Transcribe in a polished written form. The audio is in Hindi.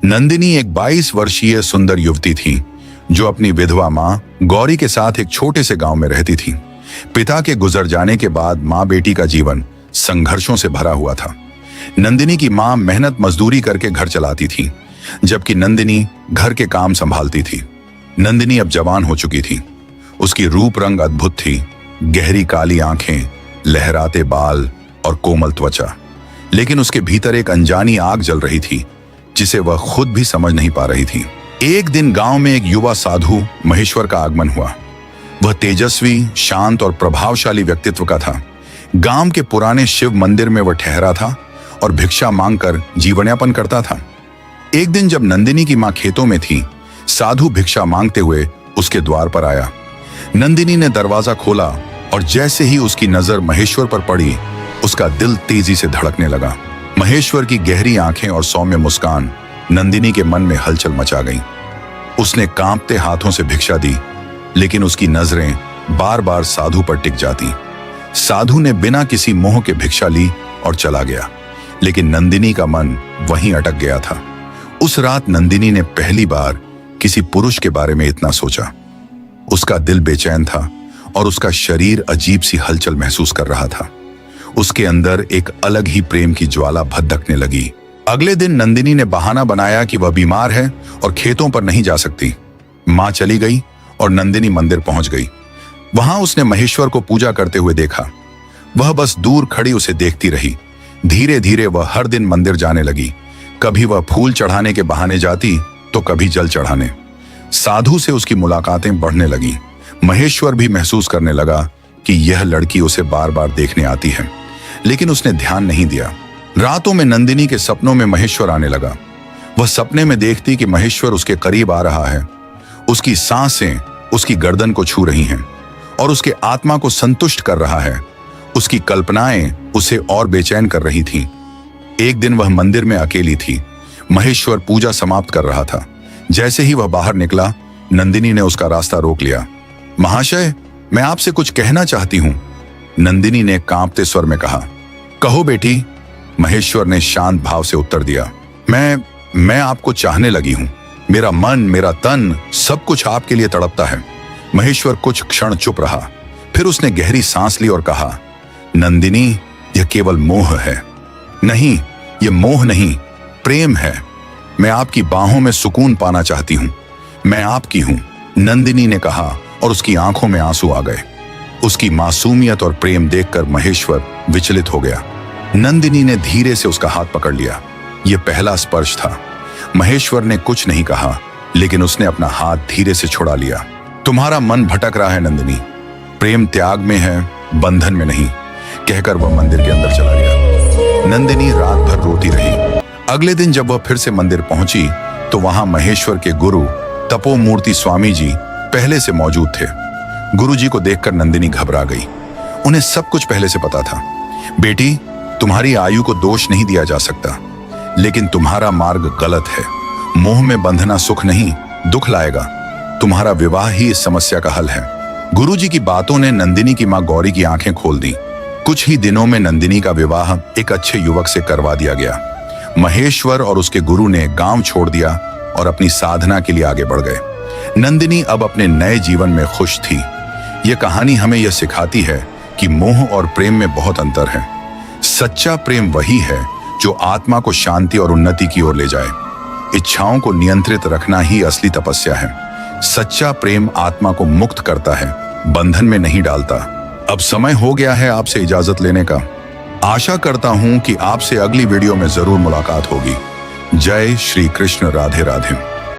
नंदिनी एक 22 वर्षीय सुंदर युवती थी जो अपनी विधवा मां गौरी के साथ एक छोटे से गांव में रहती थी। पिता के गुजर जाने के बाद मां बेटी का जीवन संघर्षों से भरा हुआ था। नंदिनी की मां मेहनत मजदूरी करके घर चलाती थी, जबकि नंदिनी घर के काम संभालती थी। नंदिनी अब जवान हो चुकी थी। उसकी रूप रंग अद्भुत थी, गहरी काली आंखें, लहराते बाल और कोमल त्वचा। लेकिन उसके भीतर एक अनजानी आग जल रही थी जिसे वह खुद भी समझ नहीं पा रही थी। एक दिन गांव में एक युवा साधु महेश्वर का आगमन हुआ। वह तेजस्वी, शांत और प्रभावशाली व्यक्तित्व का था। गांव के पुराने शिव मंदिर में वह ठहरा था और भिक्षा मांगकर जीवनयापन करता था। एक दिन जब नंदिनी की मां खेतों में थी, साधु भिक्षा मांगते हुए उसके द्वार पर आया। नंदिनी ने दरवाजा खोला और जैसे ही उसकी नजर महेश्वर पर पड़ी, उसका दिल तेजी से धड़कने लगा। महेश्वर की गहरी आंखें और सौम्य मुस्कान नंदिनी के मन में हलचल मचा गई। उसने कांपते हाथों से भिक्षा दी, लेकिन उसकी नजरें बार बार साधु पर टिक जाती। साधु ने बिना किसी मोह के भिक्षा ली और चला गया, लेकिन नंदिनी का मन वहीं अटक गया था। उस रात नंदिनी ने पहली बार किसी पुरुष के बारे में इतना सोचा। उसका दिल बेचैन था और उसका शरीर अजीब सी हलचल महसूस कर रहा था। उसके अंदर एक अलग ही प्रेम की ज्वाला भड़कने लगी। अगले दिन नंदिनी ने बहाना बनाया कि वह बीमार है और खेतों पर नहीं जा सकती। मां चली गई और नंदिनी मंदिर पहुंच गई। वहां उसने महेश्वर को पूजा करते हुए देखा। वह बस दूर खड़ी उसे देखती रही। धीरे धीरे वह हर दिन मंदिर जाने लगी। कभी वह फूल चढ़ाने के बहाने जाती तो कभी जल चढ़ाने। साधु से उसकी मुलाकातें बढ़ने लगी। महेश्वर भी महसूस करने लगा कि यह लड़की उसे बार बार देखने आती है, लेकिन उसने ध्यान नहीं दिया। रातों में नंदिनी के सपनों में महेश्वर आने लगा। वह सपने में देखती कि महेश्वर उसके करीब आ रहा है। उसकी सांसें उसकी गर्दन को छू रही हैं और उसके आत्मा को संतुष्ट कर रहा है। उसकी कल्पनाएं उसे और बेचैन कर रही थीं। एक दिन वह मंदिर में अकेली थी। महेश्वर पूजा समाप्त कर रहा था। जैसे ही वह बाहर निकला, नंदिनी ने उसका रास्ता रोक लिया। महाशय, मैं आपसे कुछ कहना चाहती हूं, नंदिनी ने कांपते स्वर में कहा। कहो बेटी, महेश्वर ने शांत भाव से उत्तर दिया। मैं आपको चाहने लगी हूं। मेरा मन, मेरा तन, सब कुछ आपके लिए तड़पता है। महेश्वर कुछ क्षण चुप रहा, फिर उसने गहरी सांस ली और कहा, नंदिनी, यह केवल मोह है। नहीं, यह मोह नहीं, प्रेम है। मैं आपकी बाहों में सुकून पाना चाहती हूं। मैं आपकी हूं, नंदिनी ने कहा और उसकी आंखों में आंसू आ गए। उसकी मासूमियत और प्रेम देखकर महेश्वर विचलित हो गया। नंदिनी ने धीरे से उसका हाथ पकड़ लिया। यह पहला स्पर्श था। महेश्वर ने कुछ नहीं कहा, लेकिन उसने अपना हाथ धीरे से छुड़ा लिया। तुम्हारा मन भटक रहा है नंदिनी, प्रेम त्याग में है, बंधन में नहीं, कहकर वह मंदिर के अंदर चला गया। नंदिनी रात भर रोती रही। अगले दिन जब वह फिर से मंदिर पहुंची तो वहां महेश्वर के गुरु तपोमूर्ति स्वामी जी पहले से मौजूद थे। गुरुजी को देखकर नंदिनी घबरा गई। उन्हें सब कुछ पहले से पता था। बेटी, तुम्हारी आयु को दोष नहीं दिया जा सकता, लेकिन तुम्हारा मार्ग गलत है। मोह में बंधना सुख नहीं, दुख लाएगा। तुम्हारा विवाह ही इस समस्या का हल है। गुरुजी की बातों ने नंदिनी की मां गौरी की आंखें खोल दी। कुछ ही दिनों में नंदिनी का विवाह एक अच्छे युवक से करवा दिया गया। महेश्वर और उसके गुरु ने गांव छोड़ दिया और अपनी साधना के लिए आगे बढ़ गए। नंदिनी अब अपने नए जीवन में खुश थी। यह कहानी हमें यह सिखाती है कि मोह और प्रेम में बहुत अंतर है। सच्चा प्रेम वही है जो आत्मा को शांति और उन्नति की ओर ले जाए। इच्छाओं को नियंत्रित रखना ही असली तपस्या है। सच्चा प्रेम आत्मा को मुक्त करता है, बंधन में नहीं डालता। अब समय हो गया है आपसे इजाजत लेने का। आशा करता हूं कि आपसे अगली वीडियो में जरूर मुलाकात होगी। जय श्री कृष्ण, राधे राधे।